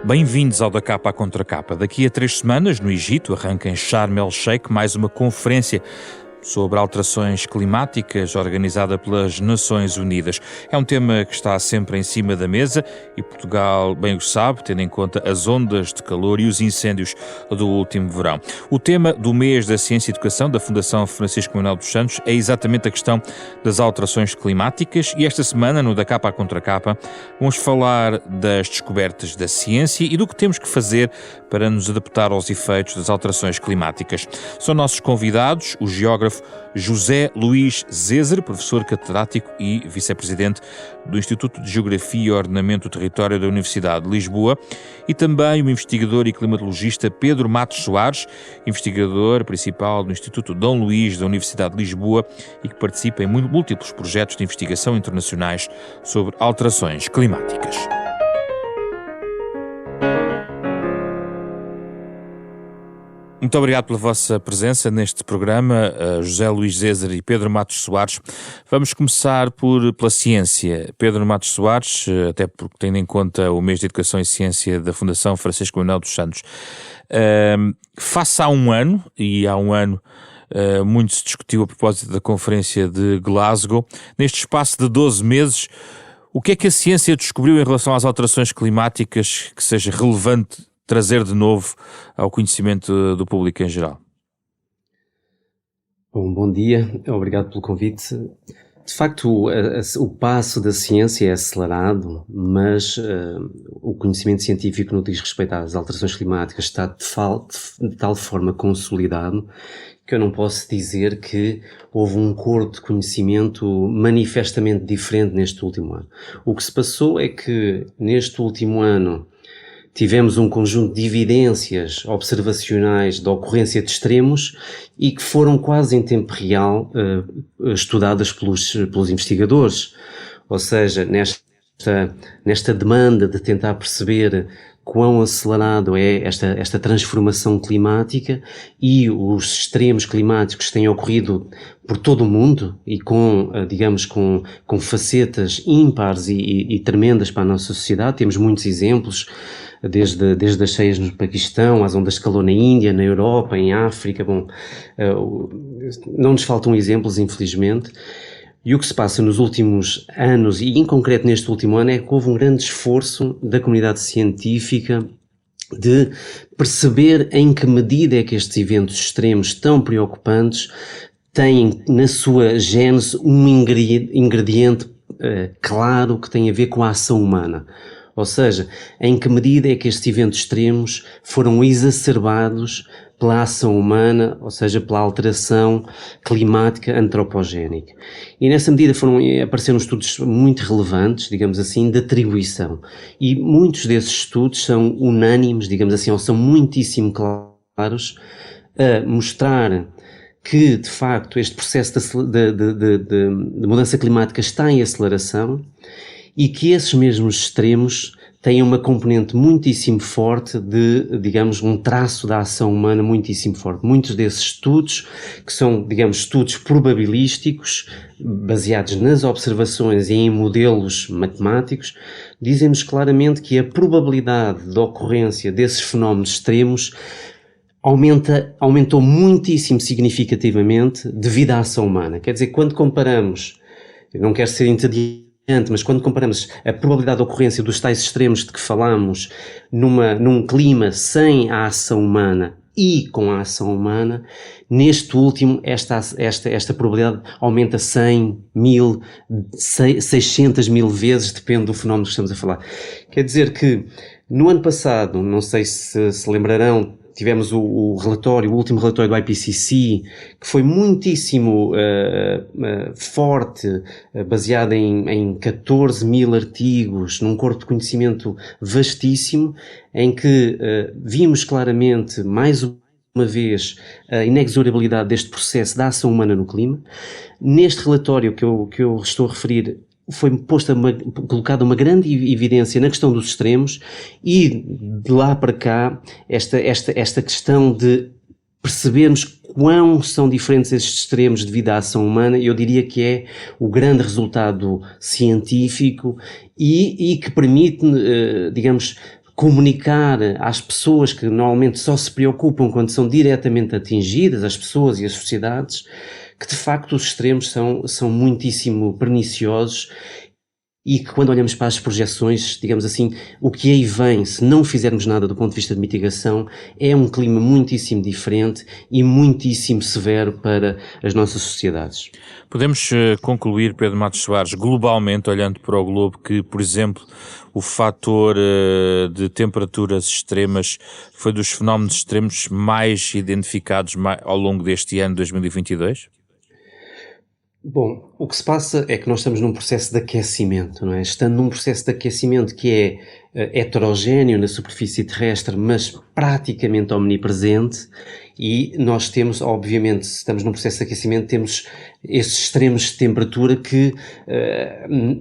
Bem-vindos ao Da Capa à Contra Capa. Daqui a 3 semanas, no Egito, arranca em Sharm el-Sheikh mais uma conferência sobre alterações climáticas organizada pelas Nações Unidas. É um tema que está sempre em cima da mesa e Portugal bem o sabe, tendo em conta as ondas de calor e os incêndios do último verão. O tema do mês da Ciência e Educação da Fundação Francisco Manuel dos Santos é exatamente a questão das alterações climáticas e esta semana, no Da Capa à Contra Capa, vamos falar das descobertas da ciência e do que temos que fazer para nos adaptar aos efeitos das alterações climáticas. São nossos convidados o geógrafo José Luís Zezer, professor catedrático e vice-presidente do Instituto de Geografia e Ordenamento do Território da Universidade de Lisboa, e também o investigador e climatologista Pedro Matos Soares, investigador principal do Instituto Dom Luís da Universidade de Lisboa e que participa em múltiplos projetos de investigação internacionais sobre alterações climáticas. Muito obrigado pela vossa presença neste programa, José Luís Zezer e Pedro Matos Soares. Vamos começar pela ciência. Pedro Matos Soares, até porque tendo em conta o mês de Educação e Ciência da Fundação Francisco Manuel dos Santos, face a um ano, e há um ano muito se discutiu a propósito da Conferência de Glasgow, neste espaço de 12 meses, o que é que a ciência descobriu em relação às alterações climáticas que seja relevante trazer de novo ao conhecimento do público em geral? Bom dia, obrigado pelo convite. De facto, o passo da ciência é acelerado, mas o conhecimento científico no que diz respeito às alterações climáticas está de tal forma consolidado que eu não posso dizer que houve um corpo de conhecimento manifestamente diferente neste último ano. O que se passou é que neste último ano tivemos um conjunto de evidências observacionais da ocorrência de extremos e que foram quase em tempo real estudadas pelos investigadores. Ou seja, nesta demanda de tentar perceber quão acelerado é esta transformação climática e os extremos climáticos têm ocorrido por todo o mundo e com facetas ímpares e tremendas para a nossa sociedade. Temos muitos exemplos, desde as cheias no Paquistão, às ondas de calor na Índia, na Europa, em África. Não nos faltam exemplos, infelizmente. E o que se passa nos últimos anos, e em concreto neste último ano, é que houve um grande esforço da comunidade científica de perceber em que medida é que estes eventos extremos tão preocupantes têm na sua gênese um ingrediente claro que tem a ver com a ação humana. Ou seja, em que medida é que estes eventos extremos foram exacerbados pela ação humana, ou seja, pela alteração climática antropogénica. E nessa medida apareceram estudos muito relevantes, digamos assim, de atribuição. E muitos desses estudos são unânimes, digamos assim, ou são muitíssimo claros a mostrar que, de facto, este processo de mudança climática está em aceleração e que esses mesmos extremos têm uma componente muitíssimo forte de, digamos, um traço da ação humana muitíssimo forte. Muitos desses estudos, que são, digamos, estudos probabilísticos, baseados nas observações e em modelos matemáticos, dizem-nos claramente que a probabilidade de ocorrência desses fenómenos extremos aumentou muitíssimo significativamente devido à ação humana. Quer dizer, quando comparamos, eu não quero ser entediante, mas quando comparamos a probabilidade de ocorrência dos tais extremos de que falamos num clima sem a ação humana e com a ação humana, neste último esta probabilidade aumenta 100, 1000, 600 mil vezes, depende do fenómeno que estamos a falar. Quer dizer que no ano passado, não sei se lembrarão, tivemos o último relatório do IPCC, que foi muitíssimo forte, baseado em 14 mil artigos, num corpo de conhecimento vastíssimo, em que vimos claramente, mais uma vez, a inexorabilidade deste processo da ação humana no clima. Neste relatório que eu estou a referir, foi colocada uma grande evidência na questão dos extremos, e de lá para cá esta questão de percebermos quão são diferentes estes extremos devido à ação humana, eu diria que é o grande resultado científico e que permite, digamos, comunicar às pessoas que normalmente só se preocupam quando são diretamente atingidas, as pessoas e as sociedades, que de facto os extremos são muitíssimo perniciosos, e que quando olhamos para as projeções, digamos assim, o que aí vem, se não fizermos nada do ponto de vista de mitigação, é um clima muitíssimo diferente e muitíssimo severo para as nossas sociedades. Podemos concluir, Pedro Matos Soares, globalmente, olhando para o globo, que, por exemplo, o fator de temperaturas extremas foi dos fenómenos extremos mais identificados ao longo deste ano 2022? Bom, o que se passa é que nós estamos num processo de aquecimento, não é? Estando num processo de aquecimento que é heterogéneo na superfície terrestre, mas praticamente omnipresente, e nós temos, obviamente, se estamos num processo de aquecimento, temos esses extremos de temperatura que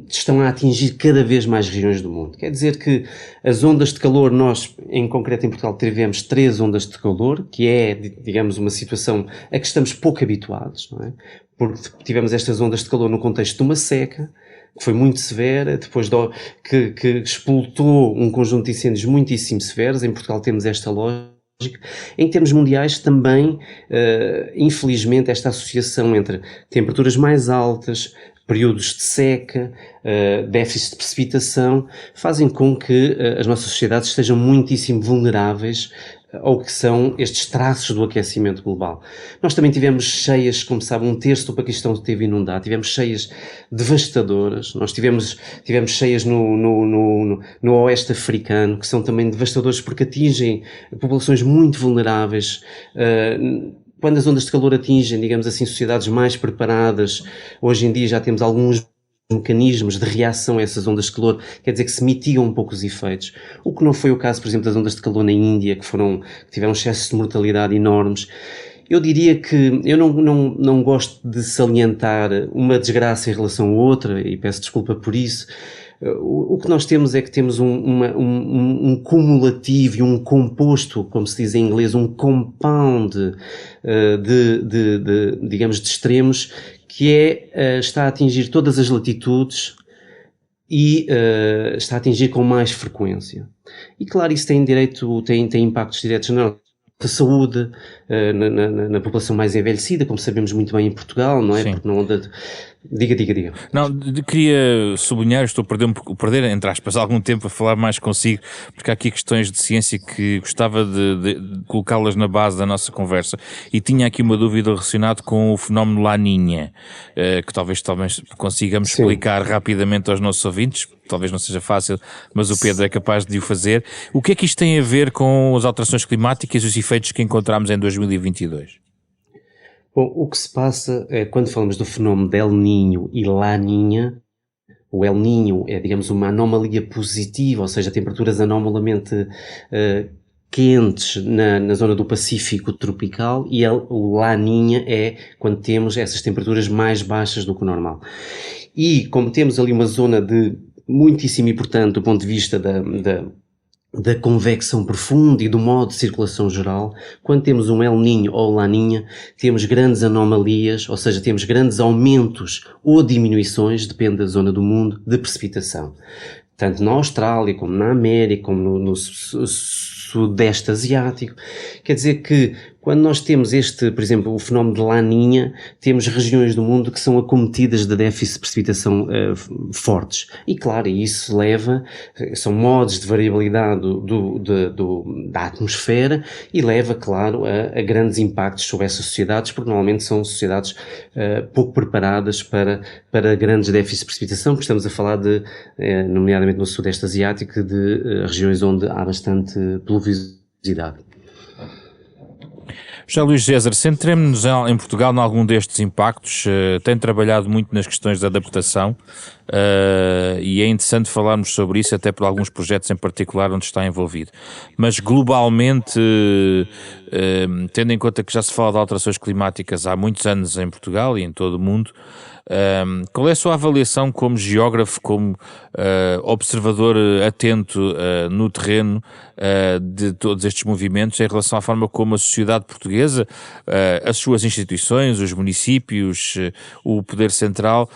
estão a atingir cada vez mais regiões do mundo. Quer dizer que as ondas de calor, nós, em concreto em Portugal, tivemos 3 ondas de calor, que é, digamos, uma situação a que estamos pouco habituados, não é? Porque tivemos estas ondas de calor no contexto de uma seca, que foi muito severa, depois que explotou um conjunto de incêndios muitíssimo severos. Em Portugal temos esta lógica. Em termos mundiais também, infelizmente, esta associação entre temperaturas mais altas, períodos de seca, déficits de precipitação, fazem com que as nossas sociedades estejam muitíssimo vulneráveis ao que são estes traços do aquecimento global. Nós também tivemos cheias, como sabe, 1/3 do Paquistão esteve inundado, tivemos cheias devastadoras, nós tivemos cheias no oeste africano, que são também devastadoras porque atingem populações muito vulneráveis. Quando as ondas de calor atingem, digamos assim, sociedades mais preparadas, hoje em dia já temos alguns mecanismos de reação a essas ondas de calor, quer dizer que se mitigam um pouco os efeitos. O que não foi o caso, por exemplo, das ondas de calor na Índia, que tiveram excessos de mortalidade enormes. Eu diria que eu não gosto de salientar uma desgraça em relação a outra, e peço desculpa por isso. O que nós temos é que temos um cumulativo e um composto, como se diz em inglês, um compound digamos, de extremos, que está a atingir todas as latitudes e está a atingir com mais frequência. E claro, isso tem impactos diretos na saúde, na população mais envelhecida, como sabemos muito bem em Portugal, não é? Sim. Porque não anda... Diga. Não, queria sublinhar, estou a perder, entre aspas, algum tempo a falar mais consigo, porque há aqui questões de ciência que gostava de colocá-las na base da nossa conversa, e tinha aqui uma dúvida relacionada com o fenómeno Laninha, que talvez consigamos Sim. explicar rapidamente aos nossos ouvintes. Talvez não seja fácil, mas o Pedro é capaz de o fazer. O que é que isto tem a ver com as alterações climáticas e os efeitos que encontramos em 2022? Bom, o que se passa é, quando falamos do fenómeno de El Niño e Laninha, o El Niño é, digamos, uma anomalia positiva, ou seja, temperaturas anomalamente quentes na zona do Pacífico tropical, e o Laninha é quando temos essas temperaturas mais baixas do que o normal. E como temos ali uma zona muitíssimo importante do ponto de vista da convecção profunda e do modo de circulação geral, quando temos um El Niño ou Laninha, temos grandes anomalias, ou seja, temos grandes aumentos ou diminuições, depende da zona do mundo, de precipitação. Tanto na Austrália, como na América, como no Sudeste Asiático. Quer dizer que quando nós temos por exemplo, o fenómeno de Laninha, temos regiões do mundo que são acometidas de déficits de precipitação fortes. E claro, isso são modos de variabilidade da atmosfera, e leva, claro, a grandes impactos sobre essas sociedades, porque normalmente são sociedades pouco preparadas para grandes déficits de precipitação, porque estamos a falar nomeadamente no Sudeste Asiático, de regiões onde há bastante pluviosidade. José Luís Géser, centremos-nos em Portugal em algum destes impactos. Tem trabalhado muito nas questões de adaptação e é interessante falarmos sobre isso, até por alguns projetos em particular onde está envolvido. Mas globalmente, tendo em conta que já se fala de alterações climáticas há muitos anos em Portugal e em todo o mundo, qual é a sua avaliação como geógrafo, como observador atento no terreno de todos estes movimentos em relação à forma como a sociedade portuguesa, as suas instituições, os municípios, o poder central,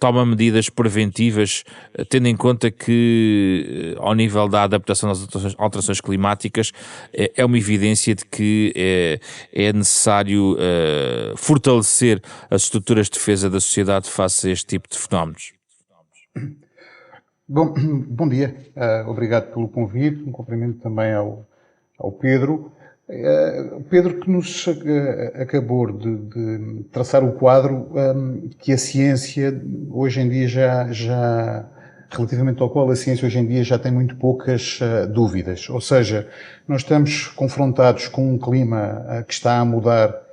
toma medidas preventivas, tendo em conta que, ao nível da adaptação às alterações climáticas, é uma evidência de que é necessário fortalecer as estruturas de defesa da sociedade face a este tipo de fenómenos? Bom dia, obrigado pelo convite, um cumprimento também ao Pedro. Pedro que nos acabou de traçar o quadro que a ciência hoje em dia já relativamente ao qual a ciência hoje em dia já tem muito poucas dúvidas. Ou seja, nós estamos confrontados com um clima que está a mudar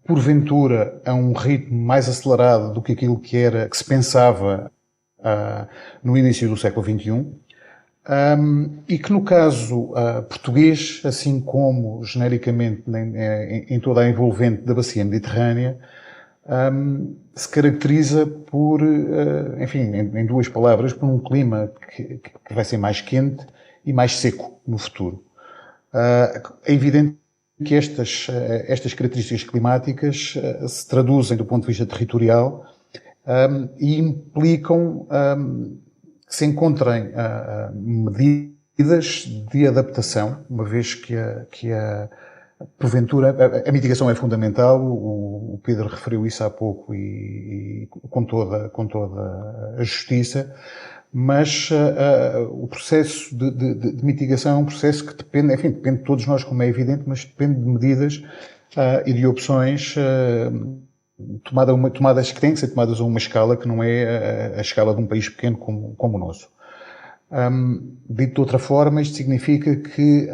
porventura a um ritmo mais acelerado do que aquilo que se pensava no início do século XXI, e que no caso português, assim como genericamente em toda a envolvente da bacia mediterrânea, se caracteriza por, enfim, em duas palavras, por um clima que vai ser mais quente e mais seco no futuro. É evidente que estas características climáticas se traduzem do ponto de vista territorial e implicam que se encontrem medidas de adaptação, uma vez que porventura, a mitigação é fundamental, o Pedro referiu isso há pouco e com toda a justiça, mas o processo de mitigação é um processo que depende de todos nós, como é evidente, mas depende de medidas e de opções tomadas que têm que ser tomadas a uma escala que não é a escala de um país pequeno como o nosso. Dito de outra forma, isto significa que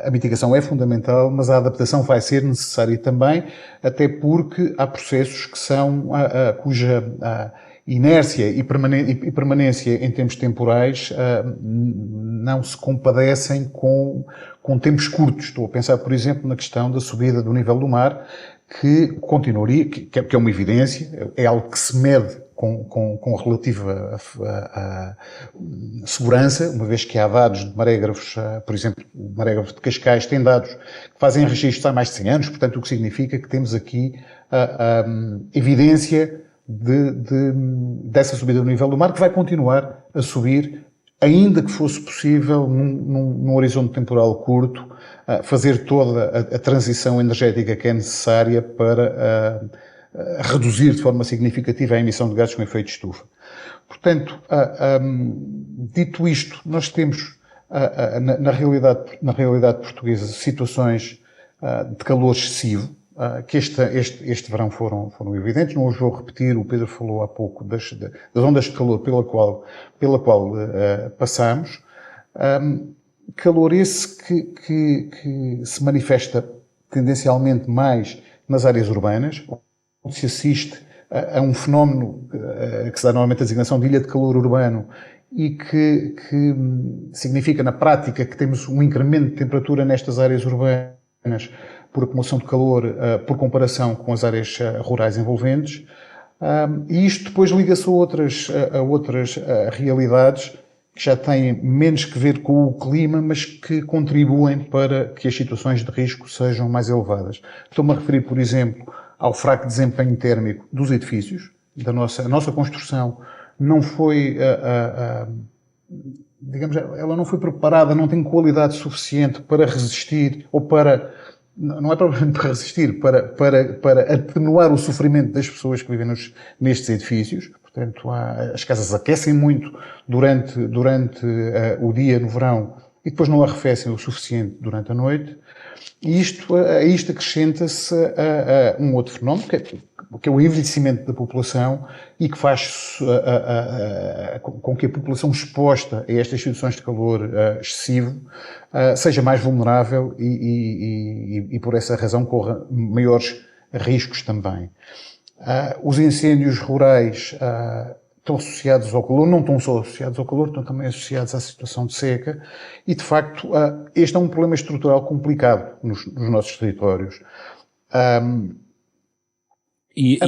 a mitigação é fundamental, mas a adaptação vai ser necessária também, até porque há processos que são, cuja inércia e permanência em termos temporais não se compadecem com tempos curtos. Estou a pensar, por exemplo, na questão da subida do nível do mar, que continuaria, que é uma evidência, é algo que se mede com relativa segurança, uma vez que há dados de marégrafos, por exemplo, o marégrafo de Cascais tem dados que fazem registros há mais de 100 anos, portanto, o que significa que temos aqui evidência dessa subida do nível do mar, que vai continuar a subir, ainda que fosse possível, num horizonte temporal curto, fazer toda a transição energética que é necessária para reduzir de forma significativa a emissão de gases com efeito de estufa. Portanto, dito isto, nós temos na realidade portuguesa situações de calor excessivo, que este verão foram evidentes. Não os vou repetir, o Pedro falou há pouco das ondas de calor pela qual passamos. Calor esse que se manifesta tendencialmente mais nas áreas urbanas, onde se assiste a um fenómeno que se dá normalmente a designação de ilha de calor urbano e que significa na prática que temos um incremento de temperatura nestas áreas urbanas por acumulação de calor por comparação com as áreas rurais envolventes, e isto depois liga-se a outras realidades que já têm menos que ver com o clima, mas que contribuem para que as situações de risco sejam mais elevadas. Estou-me a referir, por exemplo, ao fraco desempenho térmico dos edifícios. A nossa construção não foi, digamos, ela não foi preparada, não tem qualidade suficiente para resistir, ou para, não é propriamente para resistir, para atenuar o sofrimento das pessoas que vivem nestes edifícios. Portanto, as casas aquecem muito durante o dia no verão e depois não arrefecem o suficiente durante a noite. E a isto acrescenta-se um outro fenómeno, que é o envelhecimento da população e que faz com que a população exposta a estas situações de calor excessivo seja mais vulnerável e por essa razão corra maiores riscos também. Os incêndios rurais estão associados ao calor, não estão só associados ao calor, estão também associados à situação de seca, e de facto este é um problema estrutural complicado nos nossos territórios. E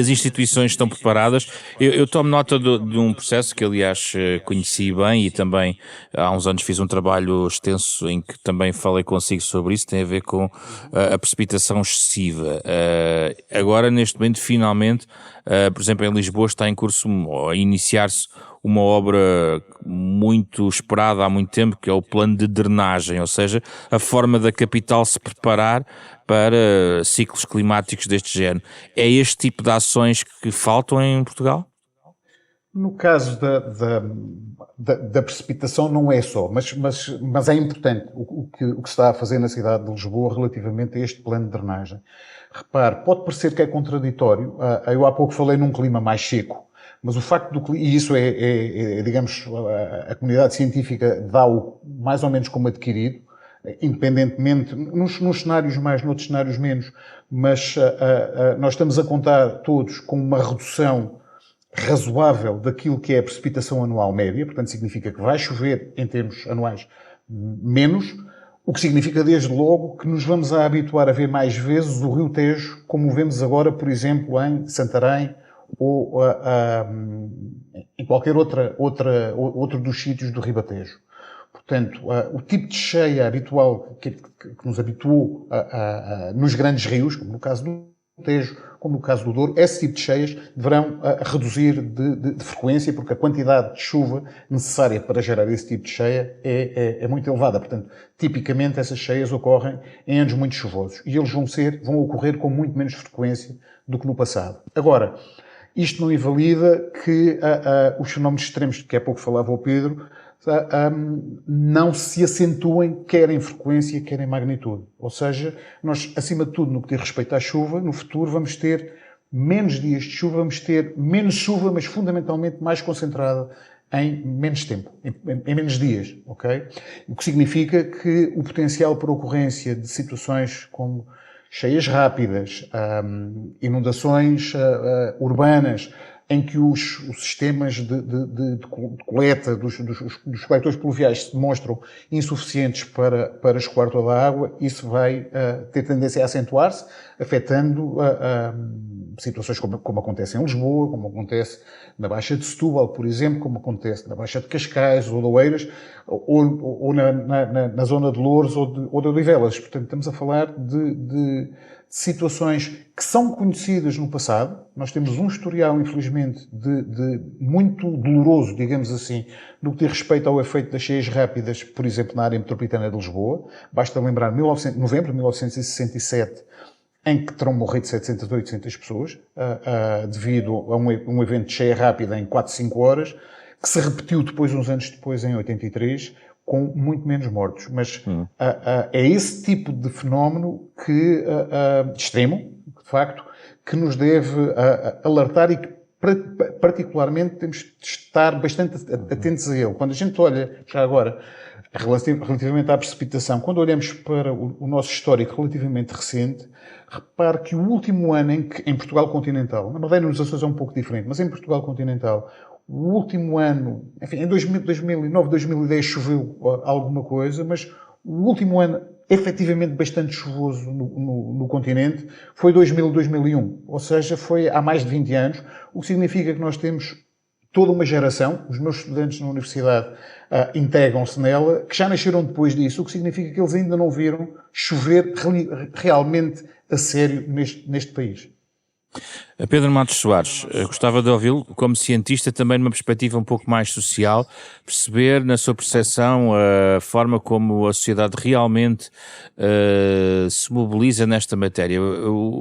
as instituições estão preparadas? Eu tomo nota de um processo que, aliás, conheci bem e também há uns anos fiz um trabalho extenso em que também falei consigo sobre isso, tem a ver com a precipitação excessiva. Agora, neste momento, finalmente, por exemplo, em Lisboa está em curso a iniciar-se uma obra muito esperada há muito tempo, que é o plano de drenagem, ou seja, a forma da capital se preparar para ciclos climáticos deste género. É este tipo de ações que faltam em Portugal? No caso da precipitação não é só, mas é importante o que se está a fazer na cidade de Lisboa relativamente a este plano de drenagem. Repare, pode parecer que é contraditório, eu há pouco falei num clima mais seco, mas o facto do clima, e isso digamos, a comunidade científica dá-o mais ou menos como adquirido, independentemente, nos cenários mais, noutros cenários menos, mas nós estamos a contar todos com uma redução razoável daquilo que é a precipitação anual média, portanto significa que vai chover em termos anuais menos, o que significa desde logo que nos vamos a habituar a ver mais vezes o Rio Tejo, como vemos agora, por exemplo, em Santarém ou em qualquer outro dos sítios do Ribatejo. Portanto, o tipo de cheia habitual que nos habituou nos grandes rios, como no caso do Tejo, como no caso do Douro, esse tipo de cheias deverão reduzir de frequência, porque a quantidade de chuva necessária para gerar esse tipo de cheia é muito elevada. Portanto, tipicamente essas cheias ocorrem em anos muito chuvosos e eles vão ocorrer com muito menos frequência do que no passado. Agora, isto não invalida que os fenómenos extremos de que há pouco falava o Pedro não se acentuem quer em frequência, quer em magnitude. Ou seja, nós, acima de tudo, no que diz respeito à chuva, no futuro vamos ter menos dias de chuva, vamos ter menos chuva, mas fundamentalmente mais concentrada em menos tempo, em menos dias, ok? O que significa que o potencial para ocorrência de situações como cheias rápidas, inundações urbanas, em que os sistemas de coleta dos coletores pluviais se demonstram insuficientes para escoar toda a água, isso vai ter tendência a acentuar-se, afetando situações como acontece em Lisboa, como acontece na Baixa de Setúbal, por exemplo, como acontece na Baixa de Cascais ou de Oeiras, ou na zona de Louros ou de Odivelas. Portanto, estamos a falar de situações que são conhecidas no passado. Nós temos um historial, infelizmente, de muito doloroso, digamos assim, no que diz respeito ao efeito das cheias rápidas, por exemplo, na área metropolitana de Lisboa. Basta lembrar novembro de 1967, em que terão morrido 700 ou 800 pessoas, devido a um evento de cheia rápida em 4, 5 horas, que se repetiu depois, uns anos depois, em 83, com muito menos mortos. Mas é esse tipo de fenómeno extremo, de facto, que nos deve alertar e que particularmente temos de estar bastante atentos a ele. Quando a gente olha, já agora, relativamente à precipitação, quando olhamos para o nosso histórico relativamente recente, repare que o último ano em Portugal continental, na Madeira nos Açores é um pouco diferente, mas em Portugal continental, o último ano, enfim, em 2009, 2010 choveu alguma coisa, mas o último ano efetivamente bastante chuvoso no continente foi 2000, 2001. Ou seja, foi há mais de 20 anos, o que significa que nós temos toda uma geração, os meus estudantes na universidade integram-se nela, que já nasceram depois disso, o que significa que eles ainda não viram chover realmente a sério neste país. Pedro Matos Soares, gostava de ouvi-lo como cientista, também numa perspectiva um pouco mais social, perceber na sua percepção a forma como a sociedade realmente se mobiliza nesta matéria.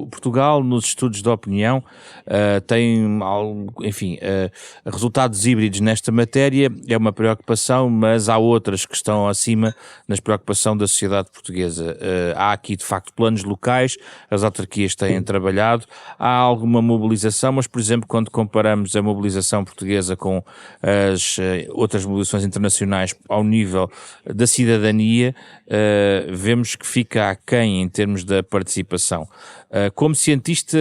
Portugal, nos estudos de opinião, tem, enfim, resultados híbridos nesta matéria, é uma preocupação, mas há outras que estão acima nas preocupação da sociedade portuguesa. Há aqui, de facto, planos locais, as autarquias têm trabalhado, há alguma mobilização, mas, por exemplo, quando comparamos a mobilização portuguesa com as outras mobilizações internacionais ao nível da cidadania, vemos que fica aquém em termos da participação. Como cientista,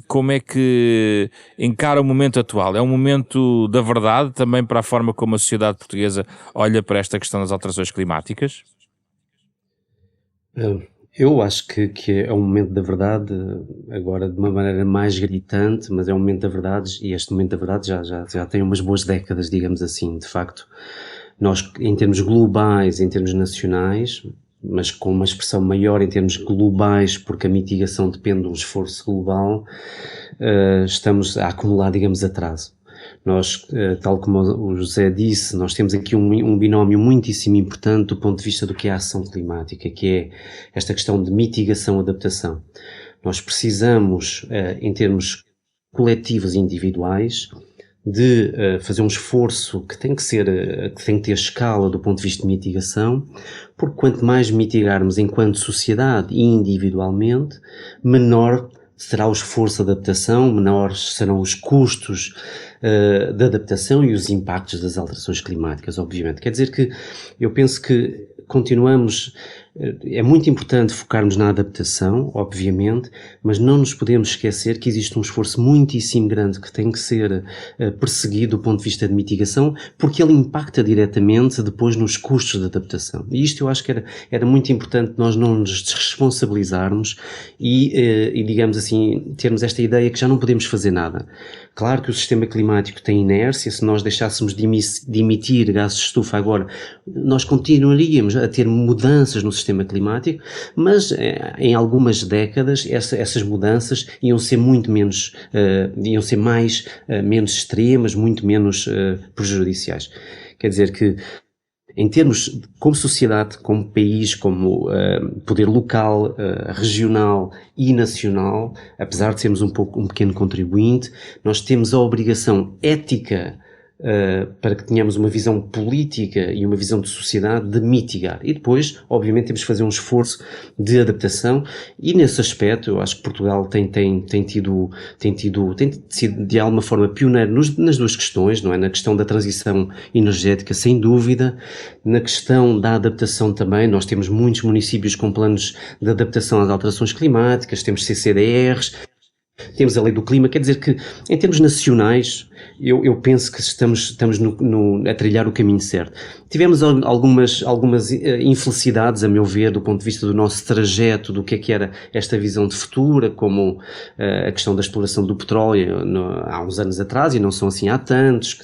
como é que encara o momento atual? É um momento da verdade também para a forma como a sociedade portuguesa olha para esta questão das alterações climáticas? Eu acho que é um momento da verdade, agora de uma maneira mais gritante, mas é um momento da verdade, e este momento da verdade já tem umas boas décadas, digamos assim. De facto, nós, em termos globais, em termos nacionais, mas com uma expressão maior em termos globais, porque a mitigação depende de um esforço global, estamos a acumular, digamos, atraso. Nós, tal como o José disse, nós temos aqui um binómio muitíssimo importante do ponto de vista do que é a ação climática, que é esta questão de mitigação-adaptação. Nós precisamos, em termos coletivos e individuais, de fazer um esforço que tem que ter escala do ponto de vista de mitigação, porque quanto mais mitigarmos enquanto sociedade e individualmente, menor será o esforço de adaptação, menores serão os custos de adaptação e os impactos das alterações climáticas, obviamente. Quer dizer que eu penso que continuamos, é muito importante focarmos na adaptação, obviamente, mas não nos podemos esquecer que existe um esforço muitíssimo grande que tem que ser perseguido do ponto de vista de mitigação, porque ele impacta diretamente depois nos custos de adaptação. E isto eu acho que era muito importante nós não nos desresponsabilizarmos e digamos assim, termos esta ideia que já não podemos fazer nada. Claro que o sistema climático tem inércia, se nós deixássemos de emitir gases de estufa agora, nós continuaríamos a ter mudanças no sistema climático, mas em algumas décadas essas mudanças iam ser muito menos, iam ser menos extremas, muito menos prejudiciais. Quer dizer que, em termos, como sociedade, como país, como poder local, regional e nacional, apesar de sermos um pequeno contribuinte, nós temos a obrigação ética para que tenhamos uma visão política e uma visão de sociedade de mitigar. E depois, obviamente, temos que fazer um esforço de adaptação e nesse aspecto eu acho que Portugal tem sido de alguma forma pioneiro nas duas questões, não é? Na questão da transição energética, sem dúvida, na questão da adaptação também. Nós temos muitos municípios com planos de adaptação às alterações climáticas, temos CCDRs, temos a lei do clima. Quer dizer que, em termos nacionais, eu penso que estamos a trilhar o caminho certo. Tivemos algumas infelicidades, a meu ver, do ponto de vista do nosso trajeto, do que era esta visão de futura, como a questão da exploração do petróleo há uns anos atrás, e não são assim há tantos,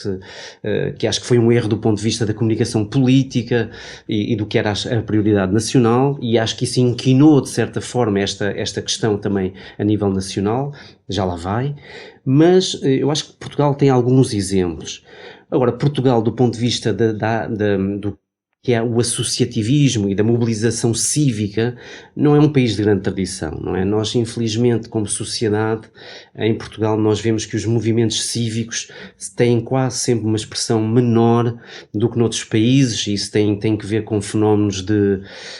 que acho que foi um erro do ponto de vista da comunicação política e do que era a prioridade nacional, e acho que isso inquinou, de certa forma, esta questão também a nível nacional. Já lá vai, mas eu acho que Portugal tem alguns exemplos. Agora, Portugal, do ponto de vista do que é o associativismo e da mobilização cívica, não é um país de grande tradição, não é? Nós, infelizmente, como sociedade, em Portugal, nós vemos que os movimentos cívicos têm quase sempre uma expressão menor do que noutros países, e isso tem que ver com fenómenos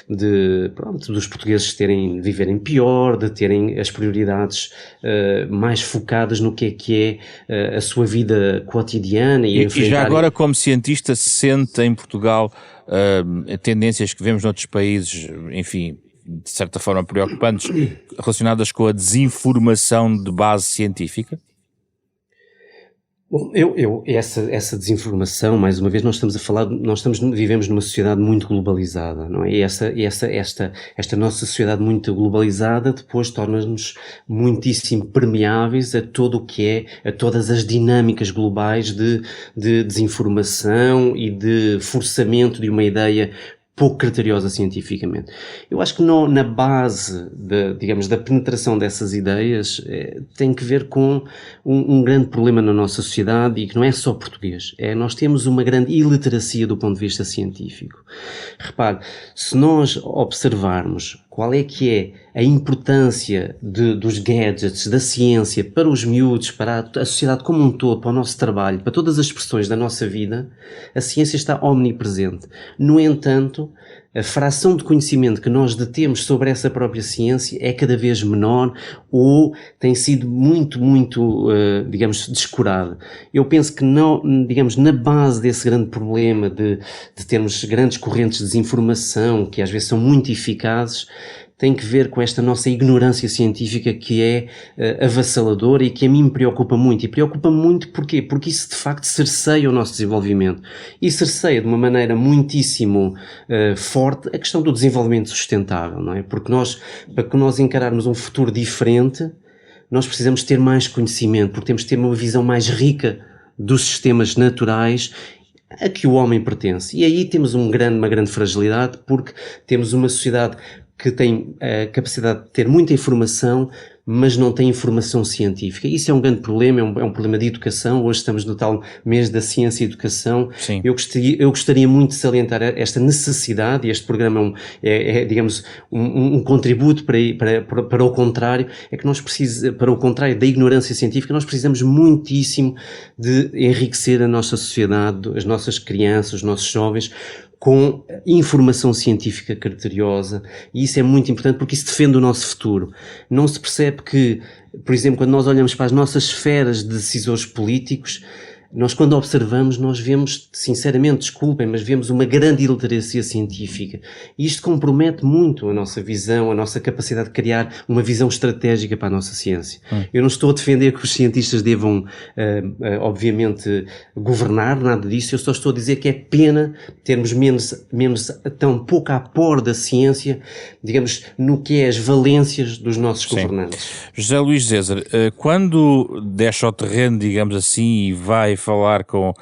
dos portugueses viverem pior, de terem as prioridades mais focadas no que é a sua vida cotidiana. E já agora, como cientista, sente em Portugal tendências que vemos noutros países, enfim, de certa forma preocupantes, relacionadas com a desinformação de base científica? Bom, essa desinformação, mais uma vez, vivemos numa sociedade muito globalizada, não é? E esta nossa sociedade muito globalizada depois torna-nos muitíssimo permeáveis a todas as dinâmicas globais de desinformação e de forçamento de uma ideia pouco criteriosa cientificamente. Eu acho que na base da penetração dessas ideias tem que ver com um grande problema na nossa sociedade, e que não é só português. Nós temos uma grande iliteracia do ponto de vista científico. Repare, se nós observarmos qual é que é a importância dos gadgets, da ciência para os miúdos, para a sociedade como um todo, para o nosso trabalho, para todas as expressões da nossa vida, a ciência está omnipresente. No entanto, a fração de conhecimento que nós detemos sobre essa própria ciência é cada vez menor ou tem sido muito, digamos, descurada. Eu penso que não, digamos, na base desse grande problema de termos grandes correntes de desinformação, que às vezes são muito eficazes, tem que ver com esta nossa ignorância científica que é avassaladora e que a mim me preocupa muito. E preocupa-me muito porquê? Porque isso de facto cerceia o nosso desenvolvimento. E cerceia de uma maneira muitíssimo forte a questão do desenvolvimento sustentável, não é? Porque para que nós encararmos um futuro diferente, nós precisamos ter mais conhecimento, porque temos de ter uma visão mais rica dos sistemas naturais a que o homem pertence. E aí temos uma grande fragilidade, porque temos uma sociedade que tem a capacidade de ter muita informação, mas não tem informação científica. Isso é um grande problema, é um problema de educação. Hoje estamos no tal mês da ciência e educação. Sim. Eu gostaria muito de salientar esta necessidade, e este programa digamos, um contributo para o contrário, é que nós precisamos, para o contrário da ignorância científica, nós precisamos muitíssimo de enriquecer a nossa sociedade, as nossas crianças, os nossos jovens, com informação científica criteriosa, e isso é muito importante porque isso defende o nosso futuro. Não se percebe que, por exemplo, quando nós olhamos para as nossas esferas de decisores políticos, nós quando observamos, nós vemos, sinceramente, desculpem, mas vemos uma grande iliteracia científica. E isto compromete muito a nossa visão, a nossa capacidade de criar uma visão estratégica para a nossa ciência. Eu não estou a defender que os cientistas devam, obviamente, governar, nada disso. Eu só estou a dizer que é pena termos tão pouco apor da ciência, digamos, no que é as valências dos nossos governantes. José Luís César, quando desce ao terreno, digamos assim, e vai falar com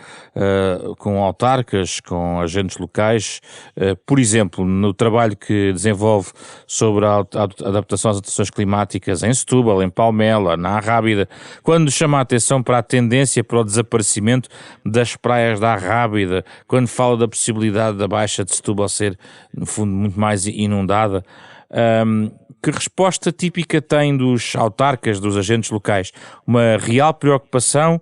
autarcas, com agentes locais, por exemplo, no trabalho que desenvolve sobre a adaptação às alterações climáticas em Setúbal, em Palmela, na Arrábida, quando chama a atenção para a tendência para o desaparecimento das praias da Arrábida, quando fala da possibilidade da Baixa de Setúbal ser, no fundo, muito mais inundada, que resposta típica tem dos autarcas, dos agentes locais? Uma real preocupação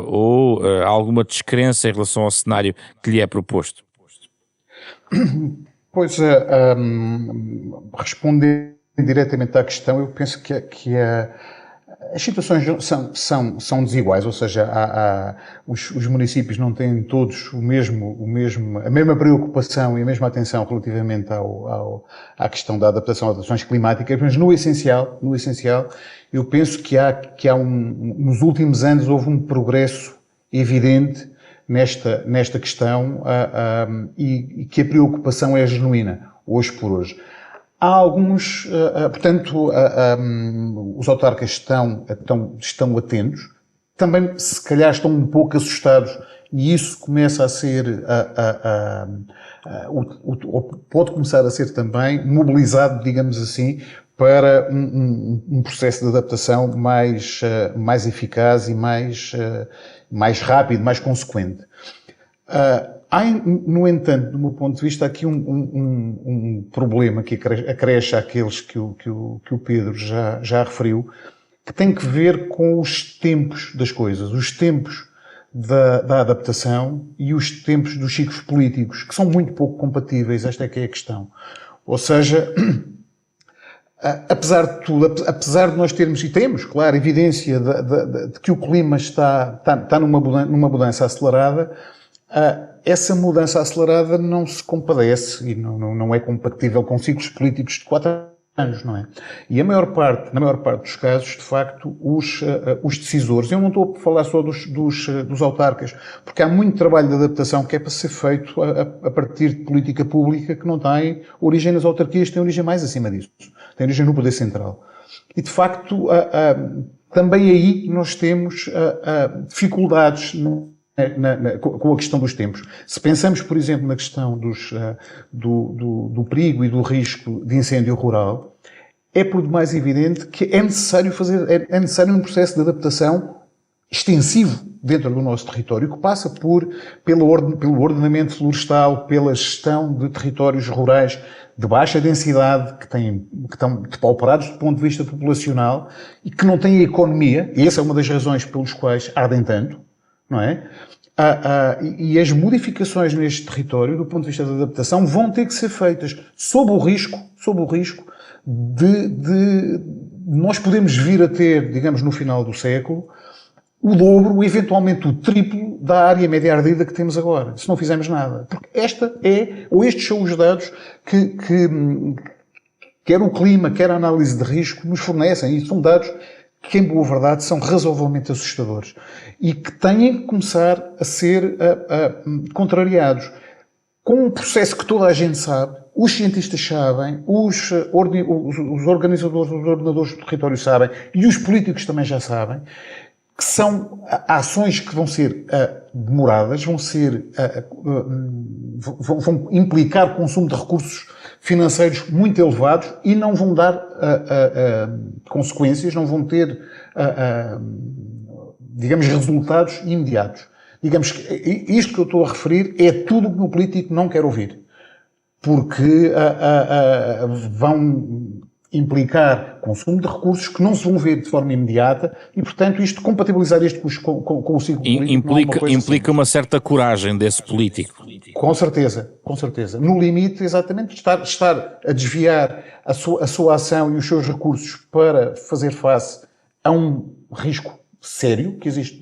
ou alguma descrença em relação ao cenário que lhe é proposto? Pois, respondendo diretamente à questão, eu penso que as situações são desiguais, ou seja, os municípios não têm todos a mesma preocupação e a mesma atenção relativamente à questão da adaptação às alterações climáticas, mas no essencial, eu penso que nos últimos anos houve um progresso evidente nesta questão e que a preocupação é genuína, hoje por hoje. Há alguns, portanto, os autarcas estão atentos, também se calhar estão um pouco assustados, e isso começa a ser, pode começar a ser também mobilizado, digamos assim, para um processo de adaptação mais eficaz e mais rápido, mais consequente. Há, no entanto, do meu ponto de vista, aqui um problema que acresce àqueles que o Pedro já referiu, que tem que ver com os tempos das coisas, os tempos da adaptação e os tempos dos ciclos políticos, que são muito pouco compatíveis. Esta é que é a questão. Ou seja, apesar de tudo, apesar de nós termos, e temos, claro, evidência de que o clima está numa mudança acelerada, essa mudança acelerada não se compadece e não é compatível com ciclos políticos de 4 anos, não é? E na maior parte dos casos, de facto, os decisores, eu não estou a falar só dos autarcas, porque há muito trabalho de adaptação que é para ser feito a partir de política pública que não tem origem nas autarquias, tem origem mais acima disso, tem origem no poder central. E, de facto, também aí nós temos dificuldades com a questão dos tempos. Se pensamos, por exemplo, na questão do perigo e do risco de incêndio rural, é por demais evidente que é necessário um processo de adaptação extensivo dentro do nosso território, que passa pelo ordenamento florestal, pela gestão de territórios rurais de baixa densidade, que estão depauperados do ponto de vista populacional e que não têm a economia, e essa é uma das razões pelos quais ardem tanto, não é? E as modificações neste território, do ponto de vista da adaptação, vão ter que ser feitas sob o risco de nós podemos vir a ter, digamos, no final do século, o dobro, eventualmente o triplo da área média ardida que temos agora, se não fizermos nada. Porque estes são os dados que quer o clima, quer a análise de risco nos fornecem, e são dados que, em boa verdade, são razoavelmente assustadores e que têm que começar a ser contrariados com um processo que toda a gente sabe, os cientistas sabem, os organizadores, os ordenadores do território sabem e os políticos também já sabem, que são ações que vão ser demoradas, vão implicar consumo de recursos financeiros muito elevados e não vão dar consequências, não vão ter, digamos, resultados imediatos. Digamos que isto que eu estou a referir é tudo o que o político não quer ouvir, porque vão implicar consumo de recursos que não se vão ver de forma imediata e, portanto, compatibilizar isto com o ciclo político implica uma certa coragem desse político. Com certeza. No limite, exatamente, estar a desviar a sua ação e os seus recursos para fazer face a um risco sério que existe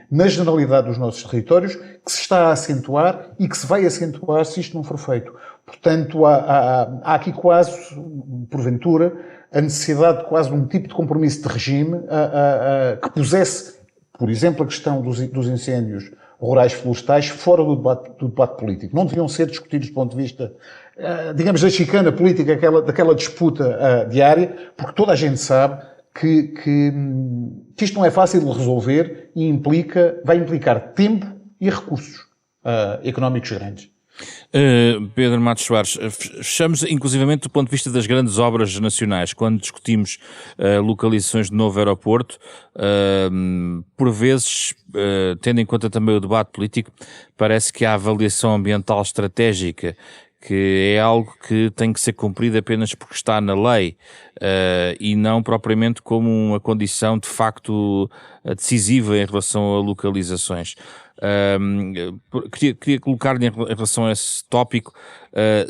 na generalidade dos nossos territórios, que se está a acentuar e que se vai acentuar se isto não for feito. Portanto, há aqui quase, porventura, a necessidade de quase um tipo de compromisso de regime que pusesse, por exemplo, a questão dos incêndios rurais florestais fora do debate político. Não deviam ser discutidos do ponto de vista, digamos, da chicana política, daquela disputa diária, porque toda a gente sabe que isto não é fácil de resolver e vai implicar tempo e recursos económicos grandes. Pedro Matos Soares, fechamos inclusivamente do ponto de vista das grandes obras nacionais, quando discutimos localizações de novo aeroporto, por vezes, tendo em conta também o debate político, parece que a avaliação ambiental estratégica, que é algo que tem que ser cumprido apenas porque está na lei e não propriamente como uma condição de facto decisiva em relação a localizações. Queria colocar-lhe em relação a esse tópico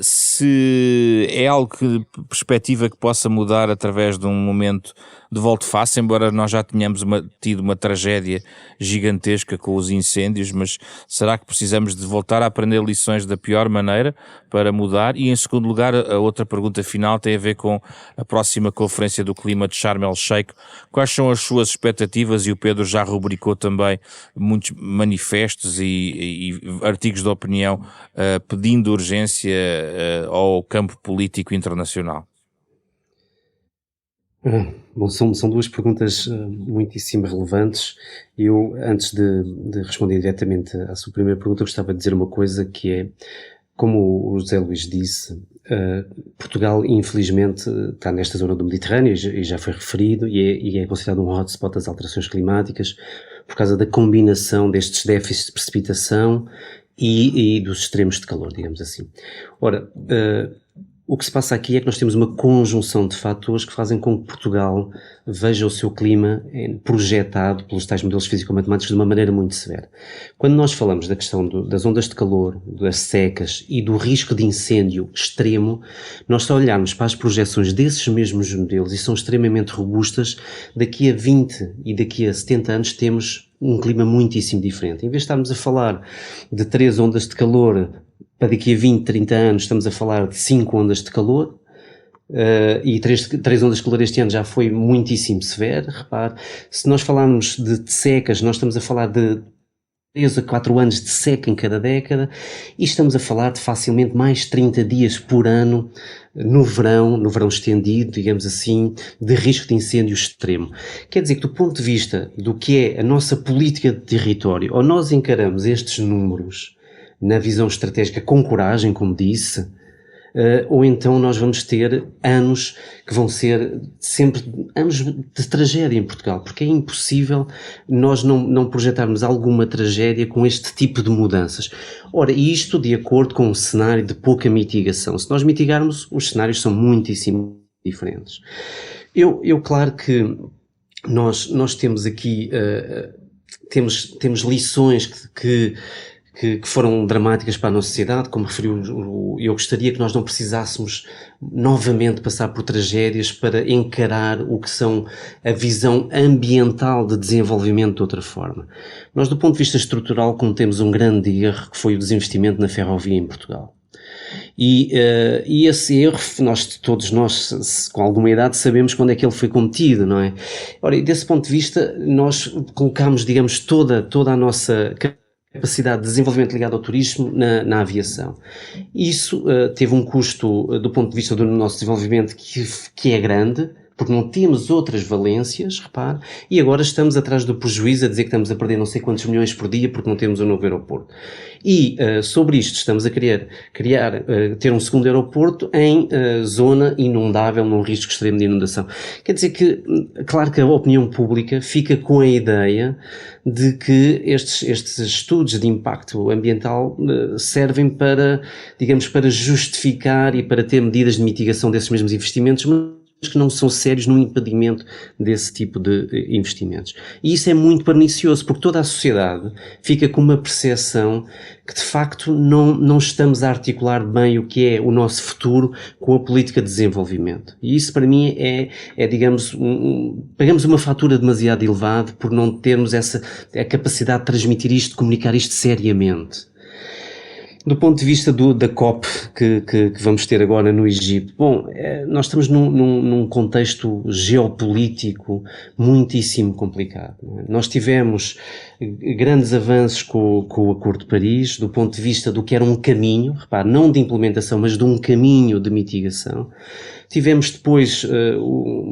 se é algo que perspectiva que possa mudar através de um momento de volte-face, embora nós já tenhamos tido uma tragédia gigantesca com os incêndios, mas será que precisamos de voltar a aprender lições da pior maneira para mudar? E em segundo lugar, a outra pergunta final tem a ver com a próxima Conferência do Clima de Sharm el-Sheikh. Quais são as suas expectativas? E o Pedro já rubricou também muitos manifestos e artigos de opinião pedindo urgência ao campo político internacional. Bom, são duas perguntas muitíssimo relevantes. Eu, antes de responder diretamente à sua primeira pergunta, gostava de dizer uma coisa que é, como o José Luís disse, Portugal infelizmente está nesta zona do Mediterrâneo e já foi referido e é considerado um hotspot das alterações climáticas por causa da combinação destes déficits de precipitação e dos extremos de calor, digamos assim. Ora, o que se passa aqui é que nós temos uma conjunção de fatores que fazem com que Portugal veja o seu clima projetado pelos tais modelos físico-matemáticos de uma maneira muito severa. Quando nós falamos da questão das ondas de calor, das secas e do risco de incêndio extremo, nós só olharmos para as projeções desses mesmos modelos e são extremamente robustas, daqui a 20 e daqui a 70 anos temos um clima muitíssimo diferente. Em vez de estarmos a falar de 3 ondas de calor para daqui a 20, 30 anos estamos a falar de 5 ondas de calor, e 3 ondas de calor este ano já foi muitíssimo severo. Repare, se nós falarmos de secas, nós estamos a falar de 3 a 4 anos de seca em cada década, e estamos a falar de facilmente mais 30 dias por ano no verão estendido, digamos assim, de risco de incêndio extremo. Quer dizer que do ponto de vista do que é a nossa política de território, ou nós encaramos estes números na visão estratégica com coragem, como disse, ou então nós vamos ter anos que vão ser sempre anos de tragédia em Portugal, porque é impossível nós não projetarmos alguma tragédia com este tipo de mudanças. Ora, isto de acordo com um cenário de pouca mitigação. Se nós mitigarmos, os cenários são muitíssimo diferentes. Eu claro que nós temos aqui temos lições que foram dramáticas para a nossa sociedade, como referiu, eu gostaria que nós não precisássemos novamente passar por tragédias para encarar o que são a visão ambiental de desenvolvimento de outra forma. Nós, do ponto de vista estrutural, cometemos um grande erro, que foi o desinvestimento na ferrovia em Portugal. E esse erro, todos nós, com alguma idade, sabemos quando é que ele foi cometido, não é? Ora, e desse ponto de vista, nós colocamos, digamos, toda a nossa capacidade de desenvolvimento ligada ao turismo na aviação. Isso teve um custo, do ponto de vista do nosso desenvolvimento, que é grande, porque não temos outras valências, repare, e agora estamos atrás do prejuízo a dizer que estamos a perder não sei quantos milhões por dia porque não temos um novo aeroporto. E sobre isto estamos a querer ter um segundo aeroporto em zona inundável, num risco extremo de inundação. Quer dizer que, claro que a opinião pública fica com a ideia de que estes estudos de impacto ambiental servem para, digamos, para justificar e para ter medidas de mitigação desses mesmos investimentos, mas que não são sérios no impedimento desse tipo de investimentos. E isso é muito pernicioso, porque toda a sociedade fica com uma percepção que, de facto, não estamos a articular bem o que é o nosso futuro com a política de desenvolvimento. E isso, para mim, digamos, pagamos uma fatura demasiado elevada por não termos a capacidade de transmitir isto, de comunicar isto seriamente. Do ponto de vista da COP que vamos ter agora no Egito, bom, nós estamos num contexto geopolítico muitíssimo complicado. Não é? Nós tivemos grandes avanços com o Acordo de Paris, do ponto de vista do que era um caminho, repare, não de implementação, mas de um caminho de mitigação. Tivemos depois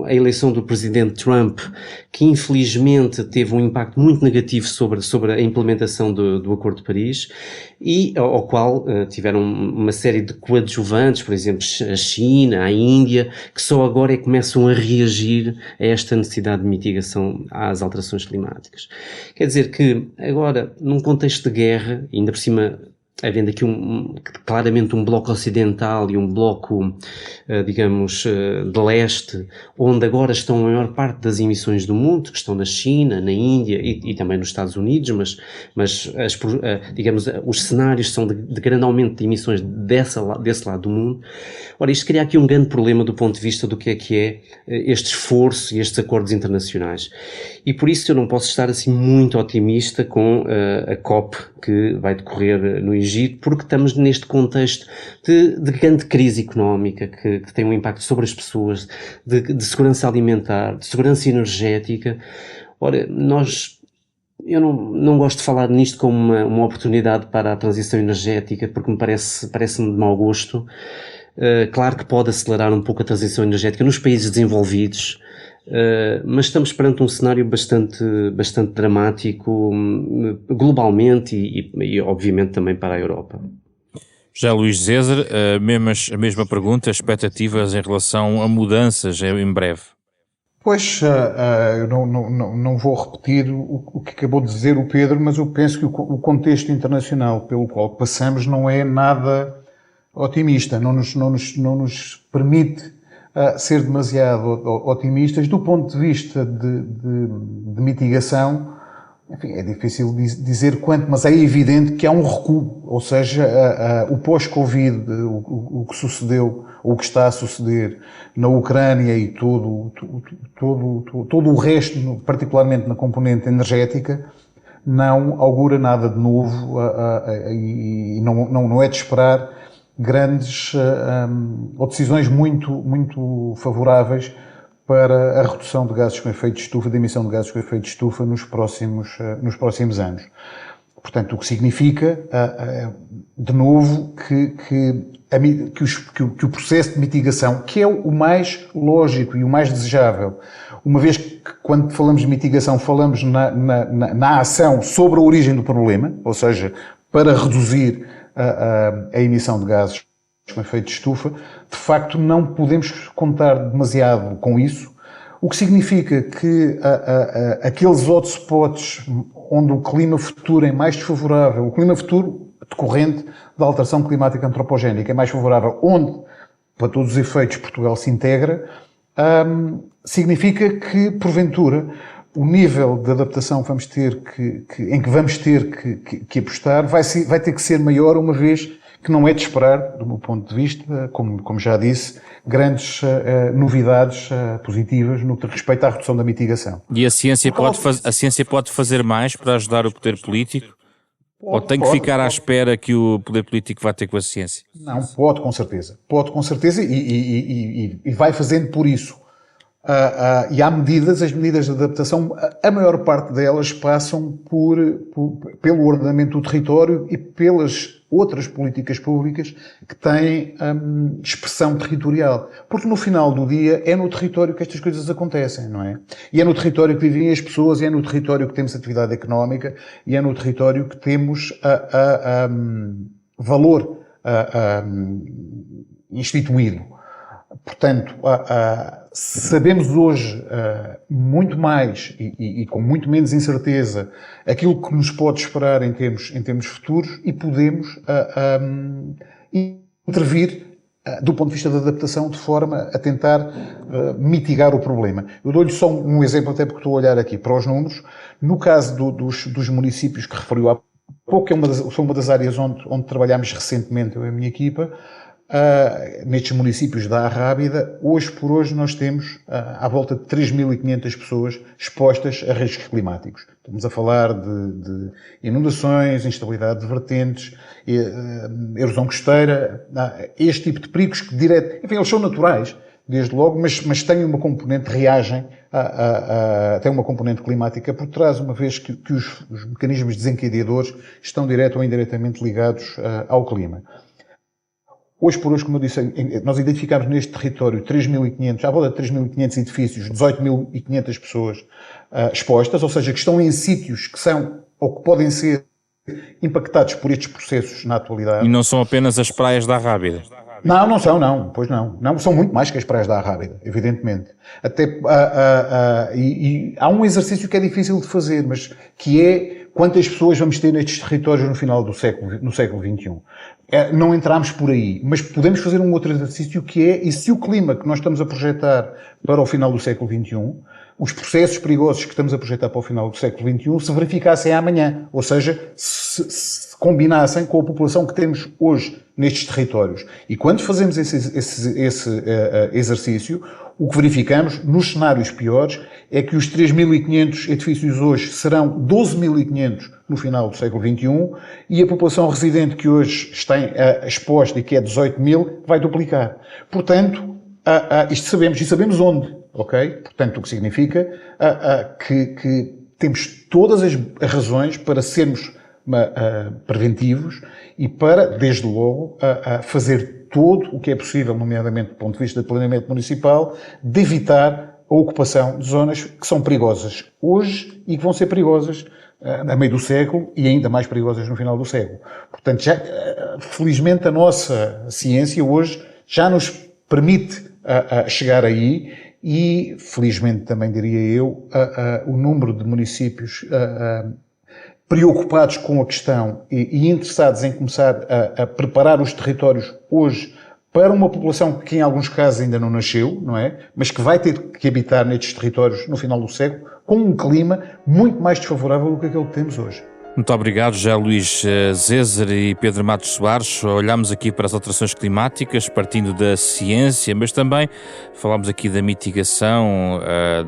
a eleição do presidente Trump, que infelizmente teve um impacto muito negativo sobre a implementação do Acordo de Paris, e ao qual tiveram uma série de coadjuvantes, por exemplo, a China, a Índia, que só agora começam a reagir a esta necessidade de mitigação às alterações climáticas. Quer dizer que agora, num contexto de guerra, ainda por cima, havendo aqui claramente um bloco ocidental e um bloco, digamos, de leste, onde agora estão a maior parte das emissões do mundo, que estão na China, na Índia e também nos Estados Unidos, mas digamos, os cenários são de grande aumento de emissões desse lado do mundo. Ora, isto cria aqui um grande problema do ponto de vista do que é este esforço e estes acordos internacionais. E por isso eu não posso estar assim muito otimista com a COP que vai decorrer no Egito, porque estamos neste contexto de grande crise económica que tem um impacto sobre as pessoas, de segurança alimentar, de segurança energética. Ora, eu não gosto de falar nisto como uma oportunidade para a transição energética, porque parece-me de mau gosto. Claro que pode acelerar um pouco a transição energética nos países desenvolvidos, mas estamos perante um cenário bastante dramático globalmente e obviamente também para a Europa. Já Luís César, a mesma pergunta, expectativas em relação a mudanças em breve? Pois, eu não vou repetir o que acabou de dizer o Pedro, mas eu penso que o contexto internacional pelo qual passamos não é nada otimista, não nos permite ser demasiado otimistas do ponto de vista de mitigação. Enfim, é difícil dizer quanto, mas é evidente que há um recuo, ou seja, o pós-Covid, o que sucedeu, ou o que está a suceder na Ucrânia e todo o resto, particularmente na componente energética, não augura nada de novo e não é de esperar grandes ou decisões muito favoráveis para a redução de gases com efeito de estufa, de emissão de gases com efeito de estufa nos próximos anos. Portanto, o que significa, de novo, que o processo de mitigação, que é o mais lógico e o mais desejável, uma vez que quando falamos de mitigação falamos na ação sobre a origem do problema, ou seja, para reduzir a emissão de gases com efeito de estufa, de facto não podemos contar demasiado com isso, o que significa que aqueles hotspots onde o clima futuro é mais desfavorável, o clima futuro decorrente da alteração climática antropogénica é mais favorável, onde, para todos os efeitos, Portugal se integra, significa que, porventura, o nível de adaptação em que vamos ter que apostar vai ter que ser maior, uma vez que não é de esperar, do meu ponto de vista, como já disse, grandes novidades positivas no que respeita à redução da mitigação. E a ciência pode fazer mais para ajudar o poder político? Ou tem que ficar à espera que o poder político vá ter com a ciência? Não, pode com certeza. Pode com certeza e vai fazendo por isso. E há as medidas de adaptação, a maior parte delas passam pelo ordenamento do território e pelas outras políticas públicas que têm expressão territorial. Porque no final do dia é no território que estas coisas acontecem, não é? E é no território que vivem as pessoas, e é no território que temos atividade económica, e é no território que temos valor instituído. Portanto, sabemos hoje muito mais e com muito menos incerteza aquilo que nos pode esperar em termos futuros, e podemos intervir do ponto de vista da adaptação de forma a tentar mitigar o problema. Eu dou-lhe só um exemplo, até porque estou a olhar aqui para os números. No caso dos municípios que referiu há pouco, foi uma das áreas onde trabalhámos recentemente, eu e a minha equipa. Nestes municípios da Arrábida, hoje por hoje nós temos à volta de 3.500 pessoas expostas a riscos climáticos. Estamos a falar de inundações, instabilidade de vertentes, erosão costeira, este tipo de perigos que enfim, eles são naturais, desde logo, mas têm uma componente de reagem, têm uma componente climática por trás, uma vez que os mecanismos desencadeadores estão direto ou indiretamente ligados ao clima. Hoje por hoje, como eu disse, nós identificámos neste território 3.500, à volta de 3.500 edifícios, 18.500 pessoas expostas, ou seja, que estão em sítios que são ou que podem ser impactados por estes processos na atualidade. E não são apenas as praias da Arrábida? Não são, não. Pois não. Não, são muito mais que as praias da Arrábida, evidentemente. E há um exercício que é difícil de fazer, mas que é quantas pessoas vamos ter nestes territórios no final no século XXI. Não entramos por aí, mas podemos fazer um outro exercício que é, e se o clima que nós estamos a projetar para o final do século XXI, os processos perigosos que estamos a projetar para o final do século XXI, se verificassem amanhã, ou seja, se combinassem com a população que temos hoje nestes territórios. E quando fazemos esse exercício, o que verificamos, nos cenários piores, é que os 3.500 edifícios hoje serão 12.500 no final do século XXI, e a população residente que hoje está exposta e que é 18.000 vai duplicar. Portanto, isto sabemos onde, ok? Portanto, o que significa que temos todas as razões para sermos preventivos e para, desde logo, fazer todo o que é possível, nomeadamente do ponto de vista de planeamento municipal, de evitar a ocupação de zonas que são perigosas hoje e que vão ser perigosas a meio do século e ainda mais perigosas no final do século. Portanto, felizmente a nossa ciência hoje já nos permite chegar aí e, felizmente também diria eu, o número de municípios preocupados com a questão e interessados em começar a preparar os territórios hoje para uma população que em alguns casos ainda não nasceu, não é? Mas que vai ter que habitar nestes territórios no final do século, com um clima muito mais desfavorável do que aquele que temos hoje. Muito obrigado, José Luís Zezer e Pedro Matos Soares. Olhamos aqui para as alterações climáticas, partindo da ciência, mas também falámos aqui da mitigação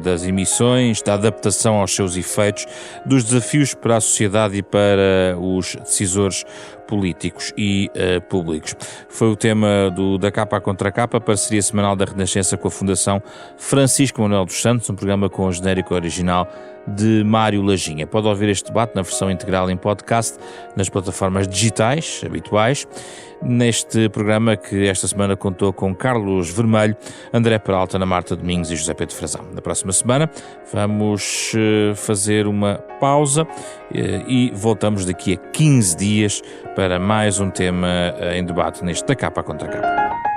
das emissões, da adaptação aos seus efeitos, dos desafios para a sociedade e para os decisores políticos e públicos. Foi o tema da Capa à Contra Capa, parceria semanal da Renascença com a Fundação Francisco Manuel dos Santos, um programa com o genérico original de Mário Lajinha. Pode ouvir este debate na versão integral em podcast, nas plataformas digitais habituais. Neste programa que esta semana contou com Carlos Vermelho, André Peralta, Ana Marta Domingos e José Pedro Frazão. Na próxima semana vamos fazer uma pausa e voltamos daqui a 15 dias para mais um tema em debate neste Da Capa à Contra Capa.